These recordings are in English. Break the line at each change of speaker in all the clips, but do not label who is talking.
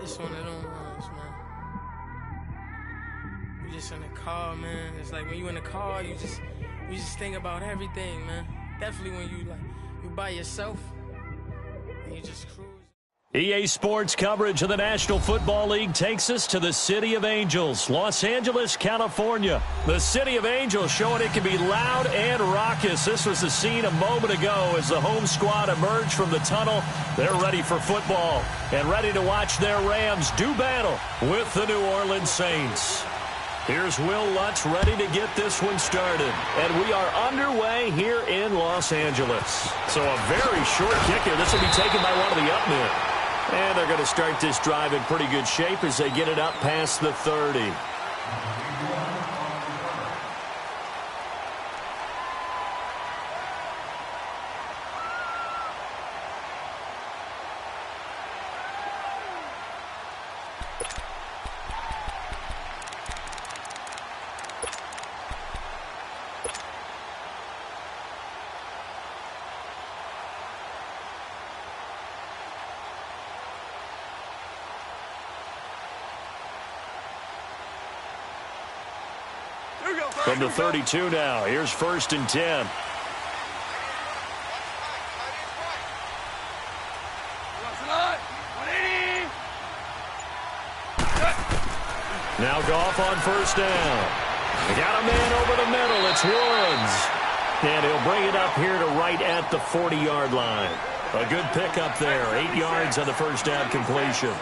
It's one of them ones, man. You just in the car, man. It's like when you in the car, you just think about everything, man. Definitely when you by yourself and you just cruise.
EA Sports coverage of the National Football League takes us to the City of Angels, Los Angeles, California. The City of Angels showing it can be loud and raucous. This was the scene a moment ago as the home squad emerged from the tunnel. They're ready for football and ready to watch their Rams do battle with the New Orleans Saints. Here's Will Lutz ready to get this one started. And we are underway here in Los Angeles. So a very short kick here. This will be taken by one of the up men. And they're going to start this drive in pretty good shape as they get it up past the 30. From the 32 now, here's 1st and 10. Now Goff on 1st down. They got a man over the middle. It's Woods. And he'll bring it up here to right at the 40-yard line. A good pickup there. 8 yards on the 1st down completion.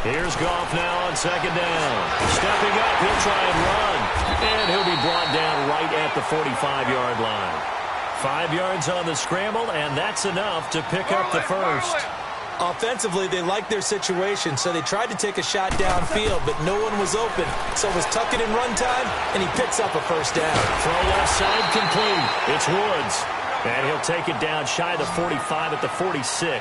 Here's Goff now on 2nd down. Stepping up, he'll try and run. And he'll be brought down right at the 45-yard line. 5 yards on the scramble, and that's enough to pick up the first.
Offensively, they liked their situation, so they tried to take a shot downfield, but no one was open. So it was tuck it in run time, and he picks up a 1st down.
Throw left side complete. It's Woods. And he'll take it down shy of the 45 at the 46.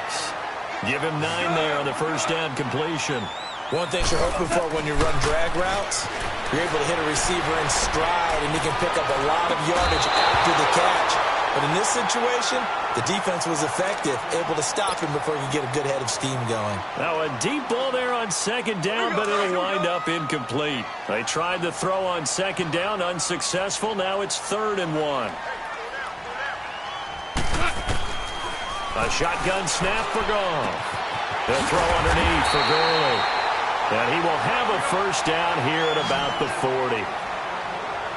Give him 9 there on the 1st down completion.
One thing you're hoping for when you run drag routes, you're able to hit a receiver in stride, and he can pick up a lot of yardage after the catch. But in this situation, the defense was effective, able to stop him before he could get a good head of steam going.
Now a deep ball there on 2nd down, but it'll wind up incomplete. They tried to throw on 2nd down, unsuccessful. Now it's 3rd and 1. A shotgun snap for Goff. They'll throw underneath for Gurley. And he will have a 1st down here at about the 40.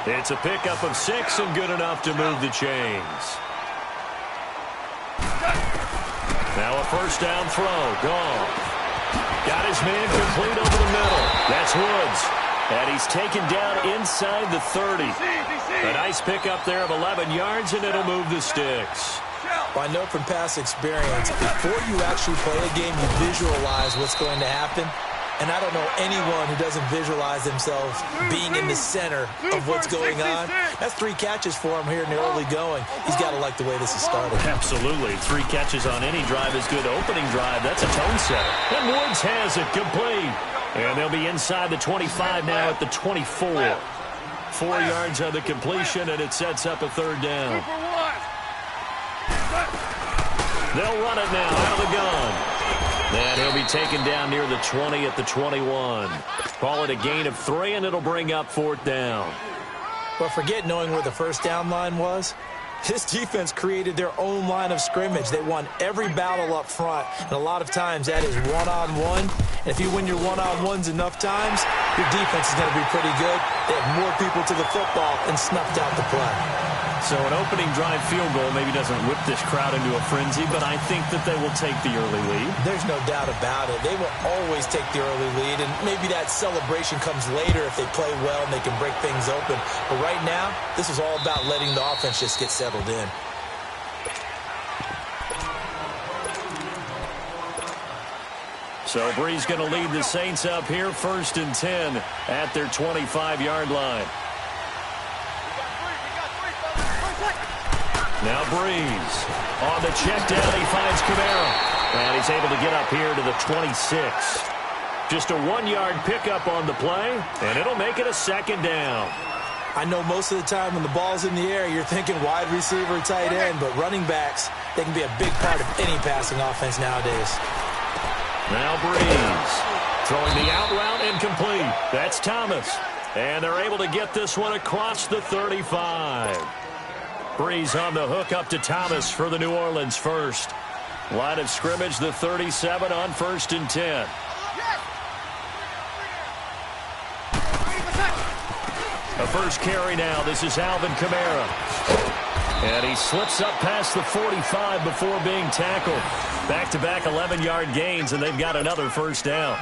It's a pickup of 6 and good enough to move the chains. Now a 1st down throw. Goff. Got his man complete over the middle. That's Woods. And he's taken down inside the 30. A nice pickup there of 11 yards, and it'll move the sticks.
I know from past experience, before you actually play a game, you visualize what's going to happen. And I don't know anyone who doesn't visualize themselves being in the center of what's going on. That's 3 catches for him here in the early going. He's got to like the way this is started.
Absolutely. 3 catches on any drive is good. Opening drive, that's a tone setter. And Woods has it complete. And they'll be inside the 25 now at the 24. 4 yards on the completion, and it sets up a 3rd down. They'll run it now out of the gun. And he'll be taken down near the 20 at the 21. Call it a gain of 3, and it'll bring up 4th down.
But forget knowing where the 1st down line was. This defense created their own line of scrimmage. They won every battle up front, and a lot of times that is one-on-one. And if you win your one-on-ones enough times, your defense is going to be pretty good. They have more people to the football and snuffed out the play.
So an opening drive field goal maybe doesn't whip this crowd into a frenzy, but I think that they will take the early lead.
There's no doubt about it. They will always take the early lead, and maybe that celebration comes later if they play well and they can break things open. But right now, this is all about letting the offense just get settled in.
So Bree's going to lead the Saints up here, 1st and 10 at their 25-yard line. Now Breeze on the check down. He finds Kamara. And he's able to get up here to the 26. Just a 1-yard pickup on the play, and it'll make it a 2nd down.
I know most of the time when the ball's in the air, you're thinking wide receiver, tight end, but running backs, they can be a big part of any passing offense nowadays.
Now Breeze. Throwing the out route incomplete. That's Thomas. And they're able to get this one across the 35. Breeze on the hook up to Thomas for the New Orleans first. Line of scrimmage, the 37 on 1st and 10. A first carry now. This is Alvin Kamara. And he slips up past the 45 before being tackled. Back-to-back 11-yard gains, and they've got another first down.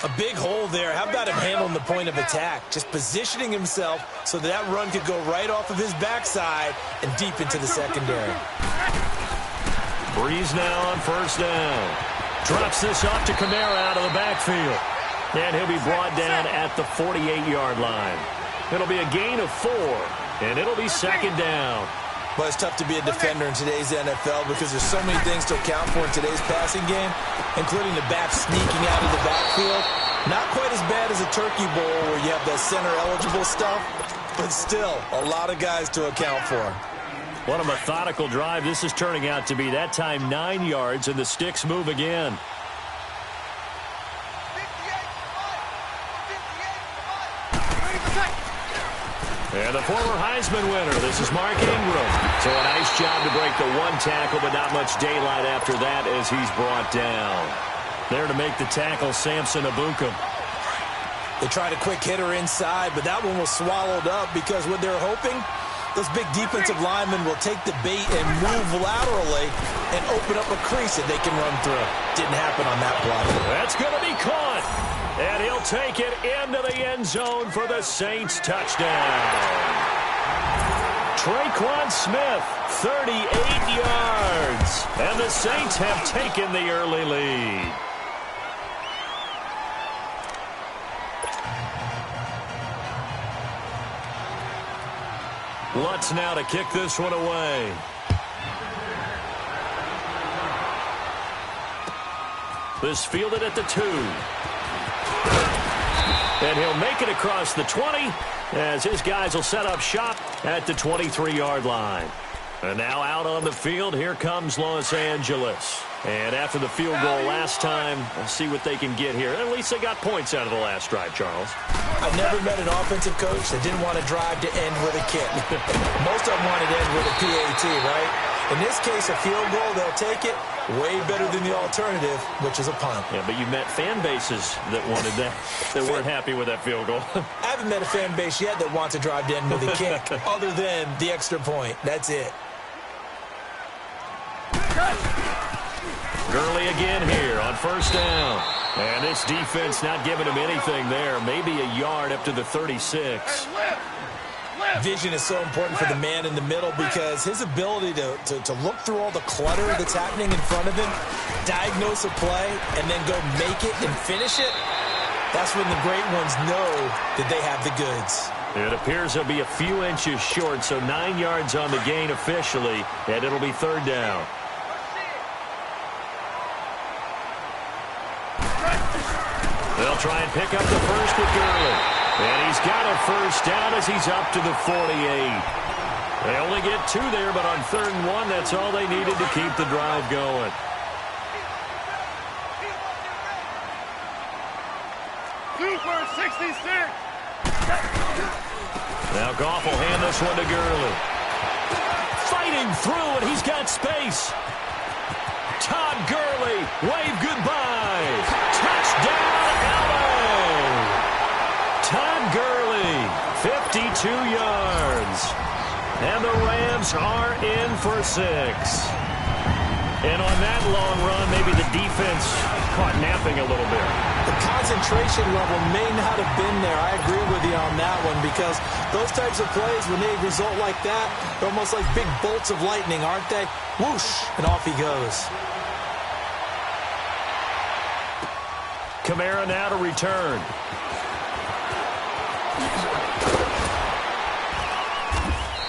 A big hole there. How about him handling the point of attack? Just positioning himself so that run could go right off of his backside and deep into the secondary.
Breeze now on first down. Drops this off to Kamara out of the backfield. And he'll be brought down at the 48-yard line. It'll be a gain of 4, and it'll be second down.
Well, it's tough to be a defender in today's NFL because there's so many things to account for in today's passing game, including the back sneaking out of the backfield. Not quite as bad as a turkey bowl where you have that center-eligible stuff, but still a lot of guys to account for.
What a methodical drive this is turning out to be. That time 9 yards, and the sticks move again. And the former Heisman winner, this is Mark Ingram. So a nice job to break the one tackle, but not much daylight after that as he's brought down. There to make the tackle, Samson Abukum.
They tried a quick hitter inside, but that one was swallowed up because what they're hoping, those big defensive linemen will take the bait and move laterally and open up a crease that they can run through. Didn't happen on that play.
That's going to be caught. And he'll take it into the end zone for the Saints touchdown. Traquan Smith, 38 yards. And the Saints have taken the early lead. Lutz now to kick this one away. This fielded at the 2. And he'll make it across the 20 as his guys will set up shop at the 23-yard line. And now out on the field, here comes Los Angeles. And after the field goal last time, we'll see what they can get here. At least they got points out of the last drive, Charles.
I've never met an offensive coach that didn't want to drive to end with a kick. Most of them wanted to end with a PAT, right? In this case, a field goal, they'll take it. Way better than the alternative, which is a punt.
Yeah, but you met fan bases that wanted that, that weren't happy with that field goal.
I haven't met a fan base yet that wants to drive to end with a kick, other than the extra point. That's it.
Gurley again here on first down. And this defense not giving him anything there. Maybe a yard up to the 36.
Vision is so important for the man in the middle because his ability to look through all the clutter that's happening in front of him, diagnose a play, and then go make it and finish it, that's when the great ones know that they have the goods.
It appears he'll be a few inches short, so 9 yards on the gain officially, and it'll be third down. They'll try and pick up the first with Gurley. And he's got a first down as he's up to the 48. They only get 2 there, but on 3rd and 1, that's all they needed to keep the drive going.
Super 66.
Now Goff will hand this one to Gurley. Fighting through, and he's got space. Todd Gurley, wave goodbye. Touchdown, LA. Todd Gurley, 52 yards. And the Rams are in for 6. And on that long run, maybe the defense caught napping a little bit.
The concentration level may not have been there. I agree with you on that one because those types of plays, when they result like that, they're almost like big bolts of lightning, aren't they? Whoosh, and off he goes.
Kamara now to return.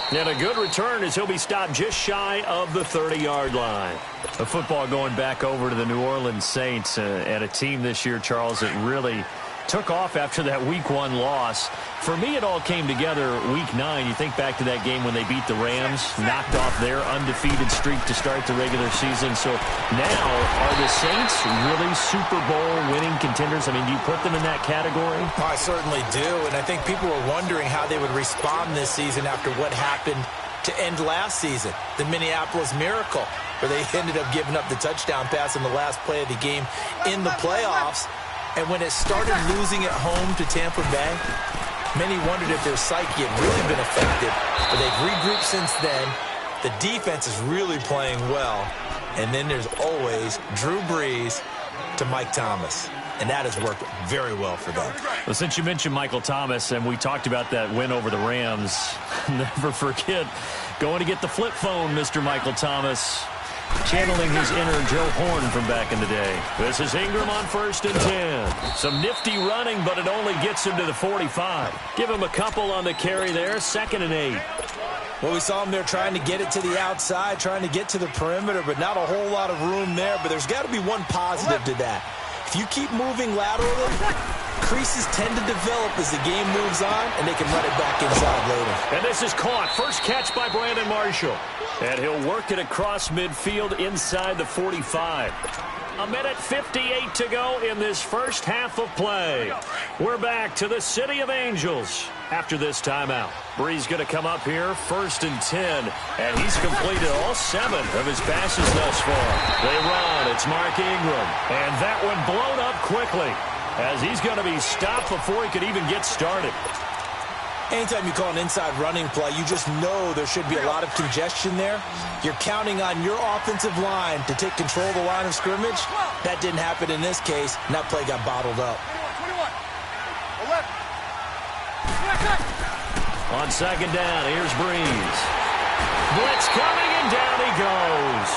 And a good return as he'll be stopped just shy of the 30-yard line. The football going back over to the New Orleans Saints and a team this year, Charles, that really took off after that Week 1 loss. For me, it all came together Week 9. You think back to that game when they beat the Rams, knocked off their undefeated streak to start the regular season. So now, are the Saints really Super Bowl winning contenders? I mean, do you put them in that category?
I certainly do, and I think people were wondering how they would respond this season after what happened to end last season, the Minneapolis Miracle, where they ended up giving up the touchdown pass in the last play of the game in the playoffs. And when it started losing at home to Tampa Bay, many wondered if their psyche had really been affected. But they've regrouped since then. The defense is really playing well. And then there's always Drew Brees to Mike Thomas. And that has worked very well for them.
Well, since you mentioned Michael Thomas and we talked about that win over the Rams, never forget going to get the flip phone, Mr. Michael Thomas, channeling his inner Joe Horn from back in the day. This is Ingram on 1st and 10. Some nifty running, but it only gets him to the 45. Give him a couple on the carry there, 2nd and 8.
Well, we saw him there trying to get it to the outside, trying to get to the perimeter, but not a whole lot of room there. But there's got to be one positive to that. If you keep moving laterally, creases tend to develop as the game moves on, and they can run it back inside later.
And this is caught. First catch by Brandon Marshall. And he'll work it across midfield inside the 45. 1:58 to go in this first half of play. We're back to the City of Angels after this timeout. Brees going to come up here, 1st and 10, and he's completed all 7 of his passes thus far. They run. It's Mark Ingram, and that one blown up quickly as he's going to be stopped before he could even get started.
Anytime you call an inside running play, you just know there should be a lot of congestion there. You're counting on your offensive line to take control of the line of scrimmage. That didn't happen in this case, and that play got bottled up.
21.
On 2nd down, here's Brees. Blitz coming, and down he goes.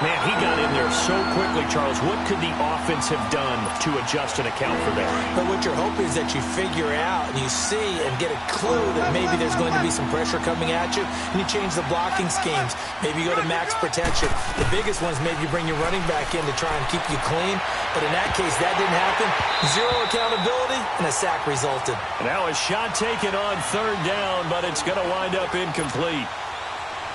Man, he got in there so quickly, Charles. What could the offense have done to adjust and account for that?
But what you're hoping is that you figure out and you see and get a clue that maybe there's going to be some pressure coming at you, and you change the blocking schemes. Maybe you go to max protection. The biggest one is maybe you bring your running back in to try and keep you clean. But in that case, that didn't happen. 0 accountability, and a sack resulted.
Now a shot taken on 3rd down, but it's going to wind up incomplete.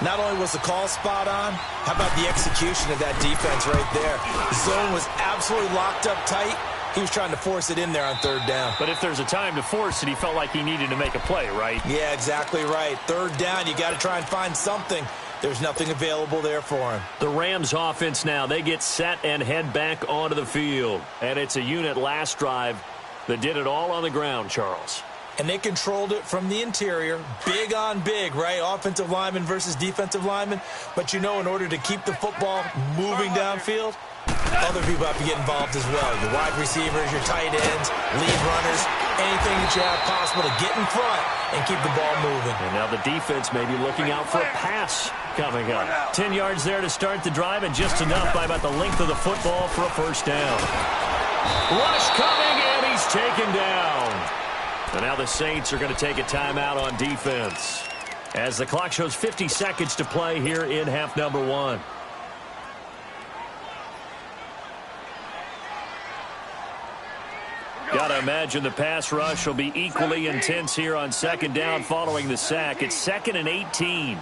Not only was the call spot on, how about the execution of that defense right there? The zone was absolutely locked up tight. He was trying to force it in there on 3rd down.
But if there's a time to force it, he felt like he needed to make a play, right?
Yeah, exactly right. 3rd down, you got to try and find something. There's nothing available there for him.
The Rams offense now, they get set and head back onto the field. And it's a unit last drive that did it all on the ground, Charles.
And they controlled it from the interior, big on big, right? Offensive lineman versus defensive lineman. But you know, in order to keep the football moving downfield, other people have to get involved as well. Your wide receivers, your tight ends, lead runners, anything that you have possible to get in front and keep the ball moving.
And now the defense may be looking out for a pass coming up. 10 yards there to start the drive, and just enough by about the length of the football for a 1st down. Rush coming, and he's taken down. And now the Saints are going to take a timeout on defense as the clock shows 50 seconds to play here in half number 1. Got to imagine the pass rush will be equally intense here on 2nd down following the sack. It's 2nd and 18.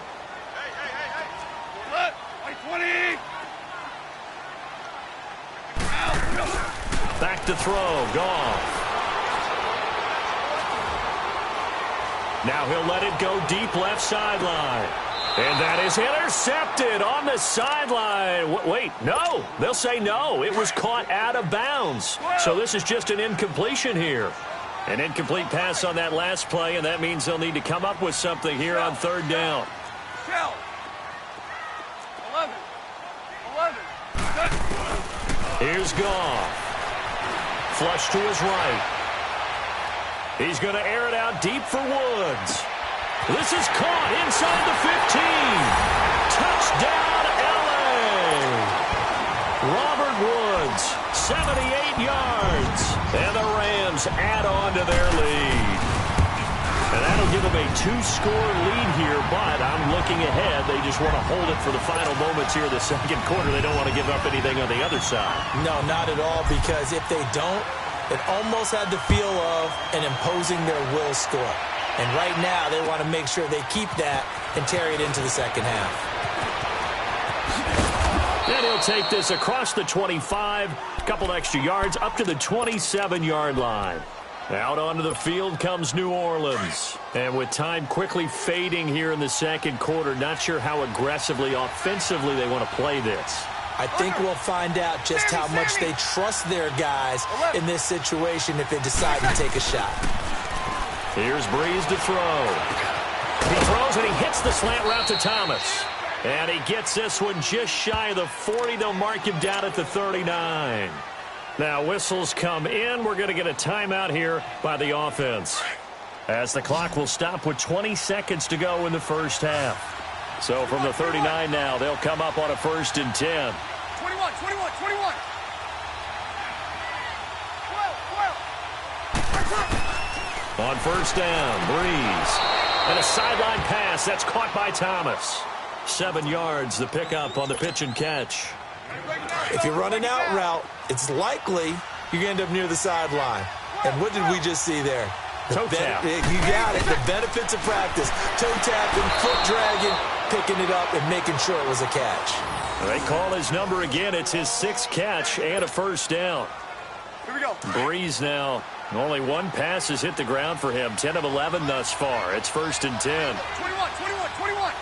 Back to throw. Goff. Now he'll let it go deep left sideline. And that is intercepted on the sideline. Wait, no. They'll say no. It was caught out of bounds. So this is just an incompletion here. An incomplete pass on that last play, and that means they'll need to come up with something here on 3rd down.
11.
Here's Goff. Flush to his right. He's going to air it out deep for Woods. This is caught inside the 15. Touchdown, L.A. Robert Woods, 78 yards. And the Rams add on to their lead. And that'll give them a 2-score lead here, but I'm looking ahead. They just want to hold it for the final moments here in the 2nd quarter. They don't want to give up anything on the other side.
No, not at all, because if they don't, It almost had the feel of an imposing their will score. And right now, they want to make sure they keep that and carry it into the second half.
And he'll take this across the 25, a couple extra yards, up to the 27-yard line. Out onto the field comes New Orleans. And with time quickly fading here in the second quarter, not sure how aggressively, offensively they want to play this.
I think we'll find out just how much they trust their guys in this situation if they decide to take a shot.
Here's Breeze to throw. He throws and he hits the slant route to Thomas. And he gets this one just shy of the 40. They'll mark him down at the 39. Now whistles come in. We're going to get a timeout here by the offense, as the clock will stop with 20 seconds to go in the first half. So from the 39 now, they'll come up on a 1st and 10.
21.
On 1st down, Breeze. And a sideline pass. That's caught by Thomas. 7 yards, the pickup on the pitch and catch.
If you're running out route, it's likely you're going to end up near the sideline. And what did we just see there?
Toe tap.
You got it. The benefits of practice. Toe tapping, foot dragging, picking it up, and making sure it was a catch.
They call his number again. It's his 6th catch and a 1st down.
Here we go.
Breeze now. Only one pass has hit the ground for him. 10 of 11 thus far. It's 1st and 10.
21. 11.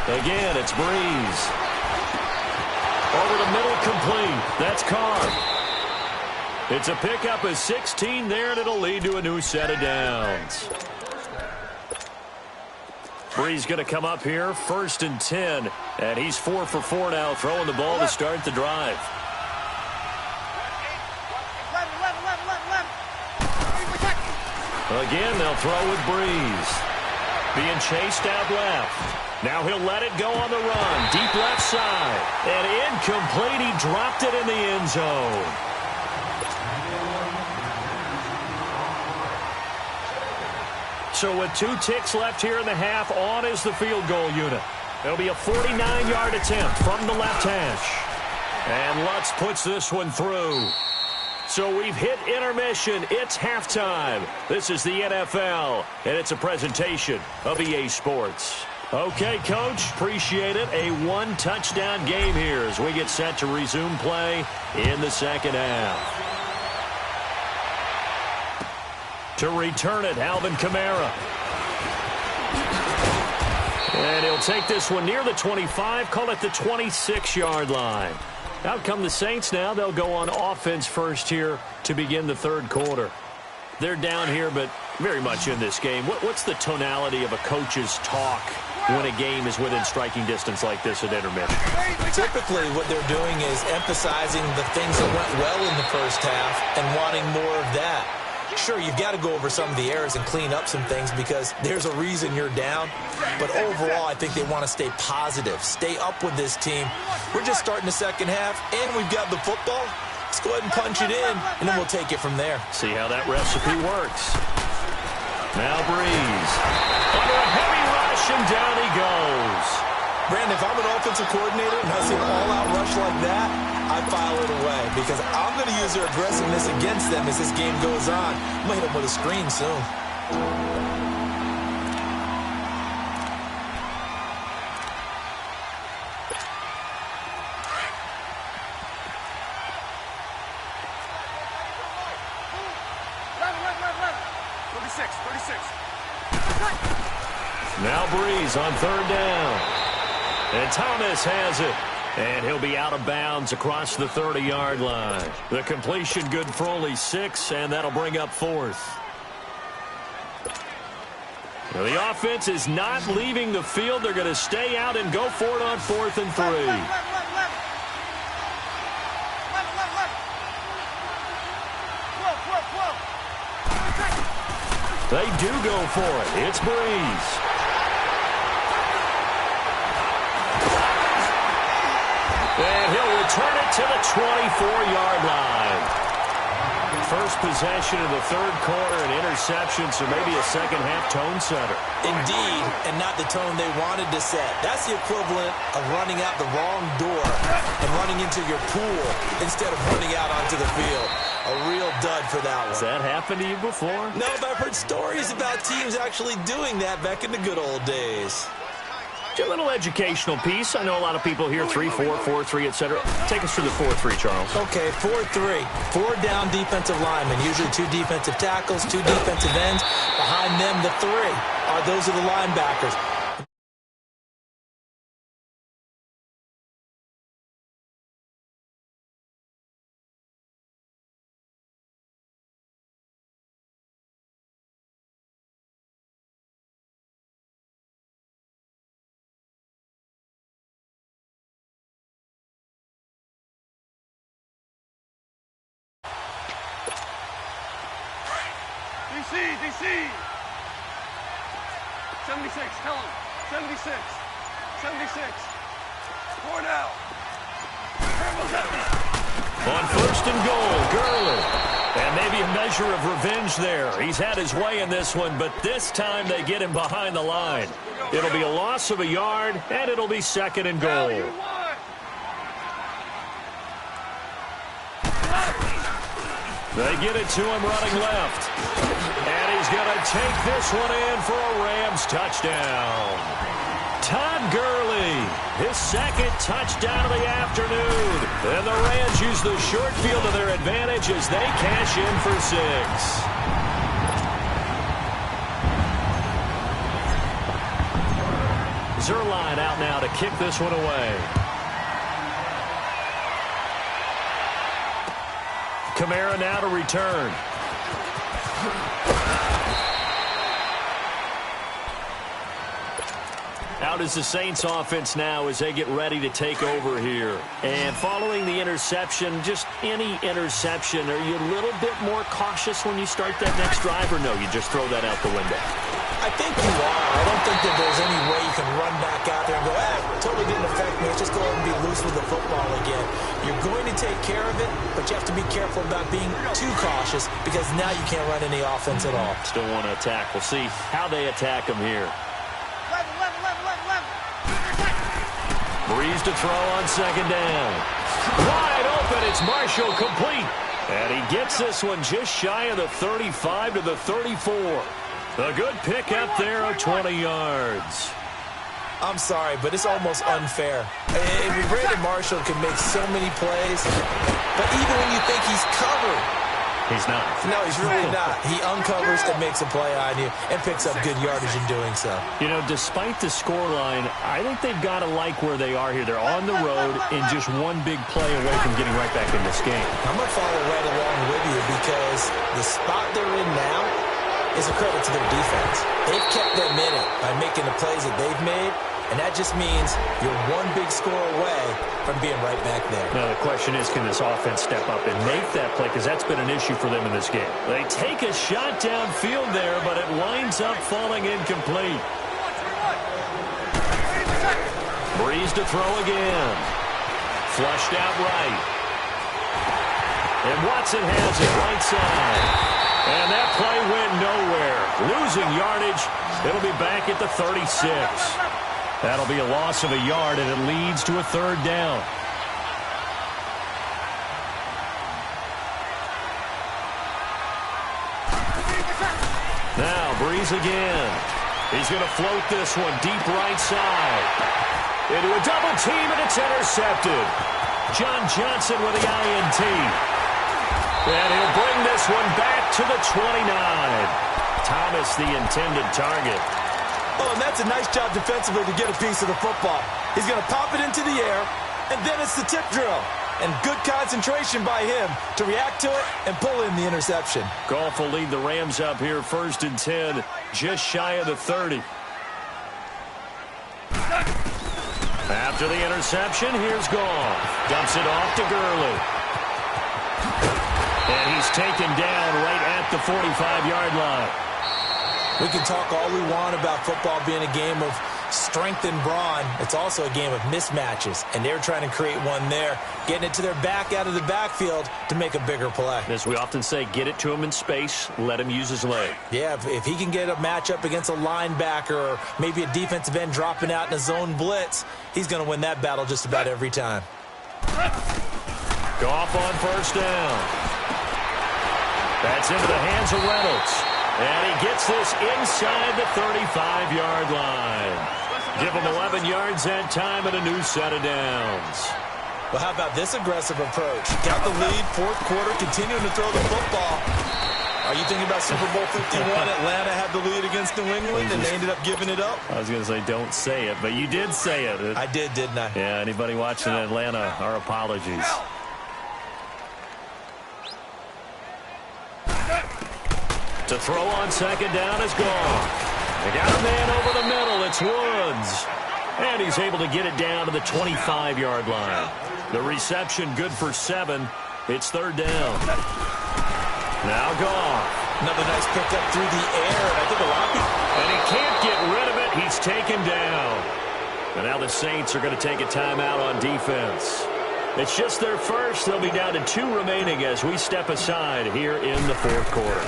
Again, it's Breeze. Over the middle, complete. That's Carr. It's a pickup of 16 there, and it'll lead to a new set of downs. Breeze going to come up here, 1st and 10, and he's 4 for 4 now, throwing the ball to start the drive.
11.
Again, they'll throw with Breeze. Being chased out left. Now he'll let it go on the run. Deep left side. And incomplete. He dropped it in the end zone. So with 2 ticks left here in the half, on is the field goal unit. It'll be a 49-yard attempt from the left hash. And Lutz puts this one through. So we've hit intermission. It's halftime. This is the NFL, and it's a presentation of EA Sports. Okay, Coach, appreciate it. A 1-touchdown game here as we get set to resume play in the second half. To return it, Alvin Kamara. And he'll take this one near the 25, call it the 26-yard line. Out come the Saints now. They'll go on offense first here to begin the third quarter. They're down here, but very much in this game. What's the tonality of a coach's talk when a game is within striking distance like this at intermission?
Typically, what they're doing is emphasizing the things that went well in the first half and wanting more of that. Sure, you've got to go over some of the errors and clean up some things because there's a reason you're down. But overall, I think they want to stay positive, stay up with this team. We're just starting the second half, and we've got the football. Let's go ahead and punch it in, and then we'll take it from there.
See how that recipe works. Now Breeze. Under a heavy rush, and down he goes.
Brandon, if I'm an offensive coordinator and I see an all-out rush like that, I file it away because I'm going to use their aggressiveness against them as this game goes on. I'm going to hit them with a screen soon.
Now Breeze on 3rd down. And Thomas has it. And he'll be out of bounds across the 30-yard line. The completion good for only 6, and that'll bring up 4th. Now the offense is not leaving the field. They're going to stay out and go for it on 4th and 3. They do go for it. It's Breeze. And he'll return it to the 24-yard line. first possession of the third quarter, an interception, so maybe a second-half tone setter.
Indeed, and not the tone they wanted to set. That's the equivalent of running out the wrong door and running into your pool instead of running out onto the field. A real dud for that one.
Has that happened to you before?
No, but I've heard stories about teams actually doing that back in the good old days.
A little educational piece. I know a lot of people hear 3-4, 4-3, etc. Take us through the 4-3, Charles.
Okay, 4-3. 4 down defensive linemen, usually 2 defensive tackles, 2 defensive ends. Behind them, the 3. Those are the linebackers.
DC! 76, tell him. 76. 76. 4 now.
On first and goal, Gurley. And maybe a measure of revenge there. He's had his way in this one, but this time they get him behind the line. It'll be a loss of a yard, and it'll be second and goal. They get it to him running left. And he's going to take this one in for a Rams touchdown. Todd Gurley, his second touchdown of the afternoon. And the Rams use the short field to their advantage as they cash in for 6. Zerline out now to kick this one away. Kamara now to return. Out is the Saints offense now as they get ready to take over here. And following the interception, just any interception, are you a little bit more cautious when you start that next drive, or no, you just throw that out the window?
I think you are. I don't think that there's any way you can run back out there and go, totally didn't affect me. Let's just go ahead and be loose with the football again. You're going to take care of it, but you have to be careful about being too cautious because now you can't run any offense at all.
Still want to attack. We'll see how they attack him here. Breeze to throw on second down. Wide open. It's Marshall complete. And he gets this one just shy of the 35 to the 34. A good pickup there of 20 yards.
I'm sorry, but it's almost unfair. And Brandon Marshall can make so many plays, but even when you think he's covered,
he's not.
No, he's really not. He uncovers and makes a play on you and picks up good yardage in doing so.
You know, despite the scoreline, I think they've got to like where they are here. They're on the road and just one big play away from getting right back in this game.
I'm going to follow right along with you because the spot they're in now is a credit to their defense. They've kept them in it by making the plays that they've made, and that just means you're one big score away from being right back there.
Now, the question is, can this offense step up and make that play? Because that's been an issue for them in this game. They take a shot downfield there, but it winds up falling incomplete. Breeze to throw again. Flushed out right. And Watson has it right side. And that play went nowhere. Losing yardage. It'll be back at the 36. That'll be a loss of a yard, and it leads to a third down. Now, Breeze again. He's going to float this one deep right side. Into a double team, and it's intercepted. John Johnson with the INT. And he'll bring this one back to the 29. Thomas, the intended target.
Oh, and that's a nice job defensively to get a piece of the football. He's going to pop it into the air, and then it's the tip drill. And good concentration by him to react to it and pull in the interception.
Goff will lead the Rams up here, 1st and 10, just shy of the 30. After the interception, here's Goff. Dumps it off to Gurley. And he's taken down right at the 45-yard line.
We can talk all we want about football being a game of strength and brawn. It's also a game of mismatches, and they're trying to create one there, getting it to their back out of the backfield to make a bigger play.
As we often say, get it to him in space, let him use his leg.
Yeah, if he can get a matchup against a linebacker or maybe a defensive end dropping out in a zone blitz, he's going to win that battle just about every time.
Goff on first down. That's into the hands of Reynolds. And he gets this inside the 35-yard line. Give him 11 yards that time and a new set of downs.
Well, how about this aggressive approach? Got the lead, fourth quarter, continuing to throw the football. Are you thinking about Super Bowl 51? Atlanta had the lead against New England, and they ended up giving it up?
I was going to say don't say it, but you did say it.
I did, didn't I?
Yeah, anybody watching Atlanta, our apologies. To throw on second down is gone. They got a man over the middle. It's Woods. And he's able to get it down to the 25-yard line. The reception good for 7. It's third down. Now Goff.
Another nice pickup through the air. And I think a lot of people...
And he can't get rid of it. He's taken down. And now the Saints are going to take a timeout on defense. It's just their first. They'll be down to 2 remaining as we step aside here in the fourth quarter.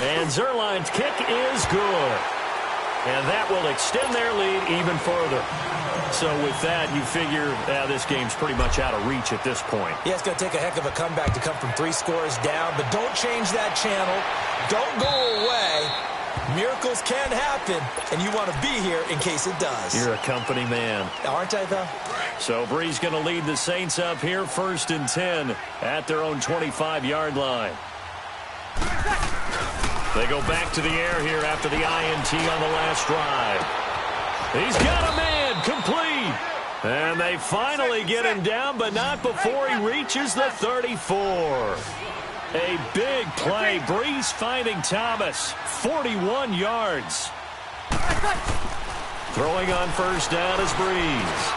And Zerline's kick is good. And that will extend their lead even further. So with that, you figure this game's pretty much out of reach at this point.
Yeah, it's going to take a heck of a comeback to come from 3 scores down. But don't change that channel. Don't go away. Miracles can happen. And you want to be here in case it does.
You're a company man.
Aren't I, though?
So Bree's going to lead the Saints up here, 1st and 10 at their own 25-yard line. They go back to the air here after the INT on the last drive. He's got a man, complete. And they finally get him down, but not before he reaches the 34. A big play. Breeze finding Thomas, 41 yards. Throwing on first down is Breeze.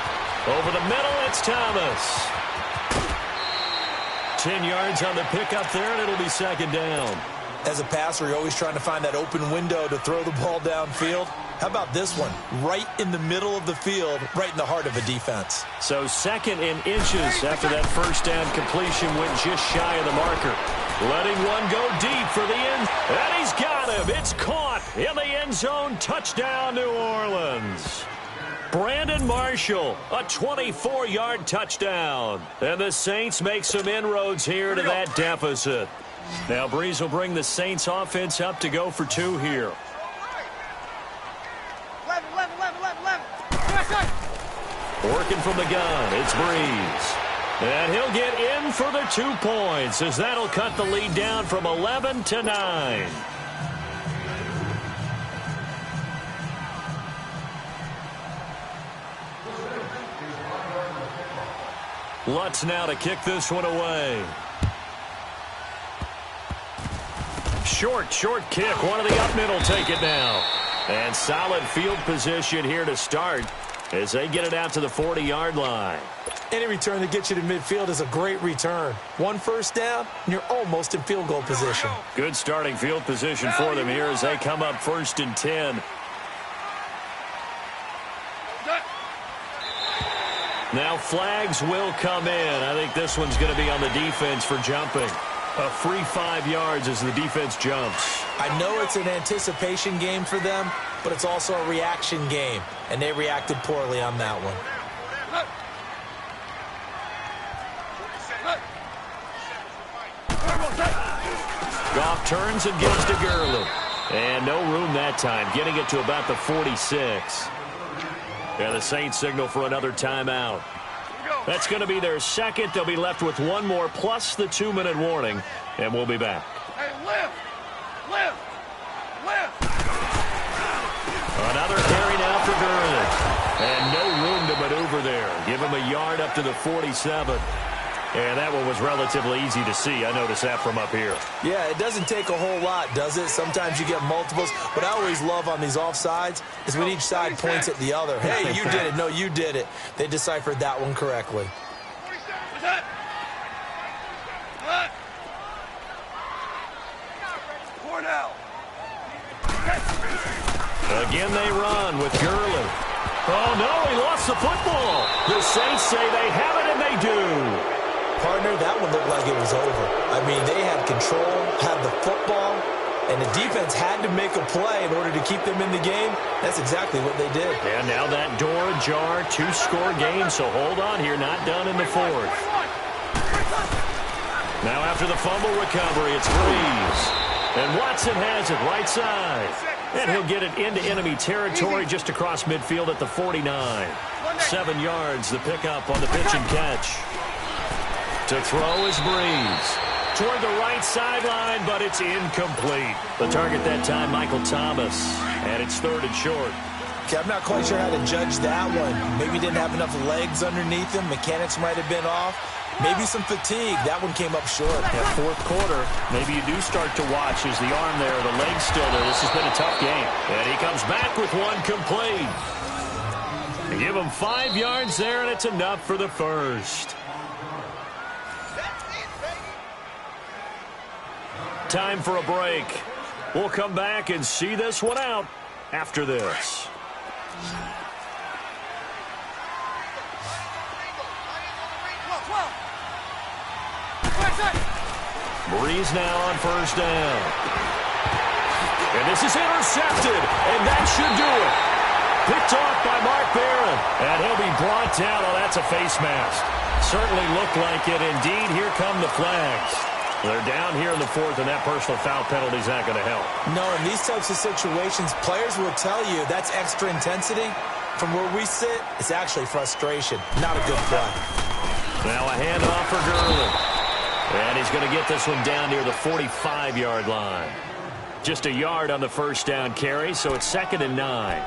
Over the middle, it's Thomas. 10 yards on the pickup there, and it'll be second down.
As a passer, you're always trying to find that open window to throw the ball downfield. How about this one? Right in the middle of the field, right in the heart of a defense.
So second in inches after that first down completion went just shy of the marker. Letting one go deep for the end. And he's got him. It's caught in the end zone. Touchdown, New Orleans. Brandon Marshall, a 24-yard touchdown. And the Saints make some inroads here to that deficit. Now Breeze will bring the Saints offense up to go for 2 here. Working from the gun, it's Breeze. And he'll get in for the 2 points as that'll cut the lead down from 11 to 9. Lutz now to kick this one away. Short kick. One of the up middle take it now. And solid field position here to start as they get it out to the 40-yard line.
Any return that gets you to midfield is a great return. 1 first down, and you're almost in field goal position.
Good starting field position for them here as they come up 1st and 10. Now flags will come in. I think this one's going to be on the defense for jumping. A free 5 yards as the defense jumps.
I know it's an anticipation game for them, but it's also a reaction game, and they reacted poorly on that one.
Goff turns and gives to Gurley. And no room that time, getting it to about the 46. And the Saints signal for another timeout. That's going to be their second. They'll be left with 1 more plus the 2-minute warning, and we'll be back.
Hey, lift!
Another carry now for Gurley. And no room to maneuver there. Give him a yard up to the 47. And that one was relatively easy to see. I noticed that from up here.
Yeah, it doesn't take a whole lot, does it? Sometimes you get multiples. What I always love on these offsides is when each side points at the other. Hey, you did it. No, you did it. They deciphered that one correctly.
Again they run with Gurley. Oh, no, he lost the football. The Saints say they have it, and they do.
Partner, that one looked like it was over. I mean, they had control, had the football, and the defense had to make a play in order to keep them in the game. That's exactly what they did.
And now that door ajar, 2-score game, so hold on here, not done in the fourth. Now after the fumble recovery, it's Breeze. And Watson has it right side. And he'll get it into enemy territory just across midfield at the 49. 7 yards, the pickup on the pitch and catch. To throw is Breeze. Toward the right sideline, but it's incomplete. The target that time, Michael Thomas. And it's 3rd and short.
Okay, I'm not quite sure how to judge that one. Maybe didn't have enough legs underneath him. Mechanics might have been off. Maybe some fatigue. That one came up short.
Yeah, fourth quarter, maybe you do start to watch as the arm there, the leg's still there. This has been a tough game. And he comes back with one complete. Give him 5 yards there, and it's enough for the first. Time for a break. We'll come back and see this one out after this. Breeze now on first down. And this is intercepted, and that should do it. Picked off by Mark Barron, and he'll be brought down. Oh, that's a face mask. Certainly looked like it. Indeed, here come the flags. They're down here in the fourth, and that personal foul penalty is not going to help.
No, in these types of situations, players will tell you that's extra intensity. From where we sit, it's actually frustration. Not a good play.
Now a handoff for Gurley. And he's going to get this one down near the 45-yard line. Just a yard on the first down carry, so it's 2nd and 9.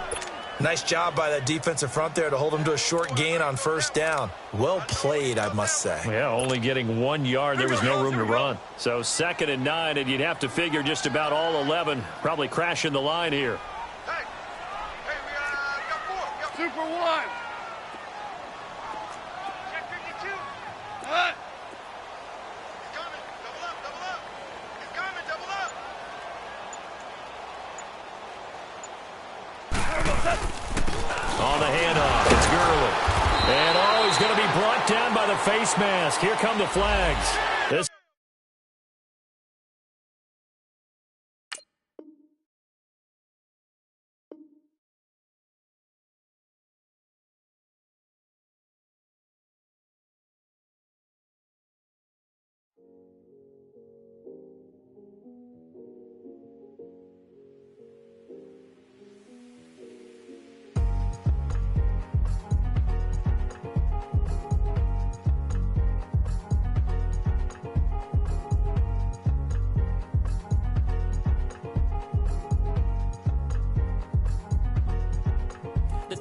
Nice job by that defensive front there to hold him to a short gain on first down. Well played, I must say.
Yeah, only getting 1 yard. There was no room to run. So 2nd and 9, and you'd have to figure just about all 11 probably crashing the line here.
Hey, we got 4. Super 1. Check 52. What? He's coming. Double up, double up. He's coming, double up.
On the handoff, it's Gurley. And, oh, he's going to be brought down by the face mask. Here come the flags. This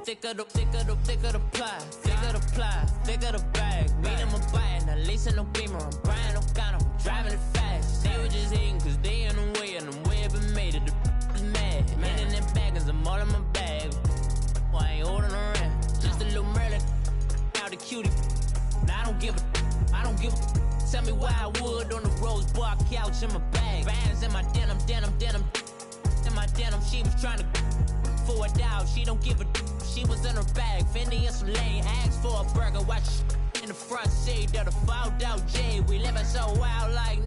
thicker the pie, thicker the bag. Meet them a bite, now listen no beamer. I'm Brian, no gun, I'm driving it fast. They were just hating cause they in the way, and the way I've been made it, the is mad. Man in that bag, cause I'm all in my bag. Well, I ain't holding around, just a little Merlin, out the cutie. Now I don't give a, tell me why I would on the rose bar couch in my bag. Bands in my denim, in my denim, she was trying to for a doubt, she don't give a. She was in her bag, Fendi and some lane. Asked for a burger, watch in the front seat of the fouled out J. We living so wild like.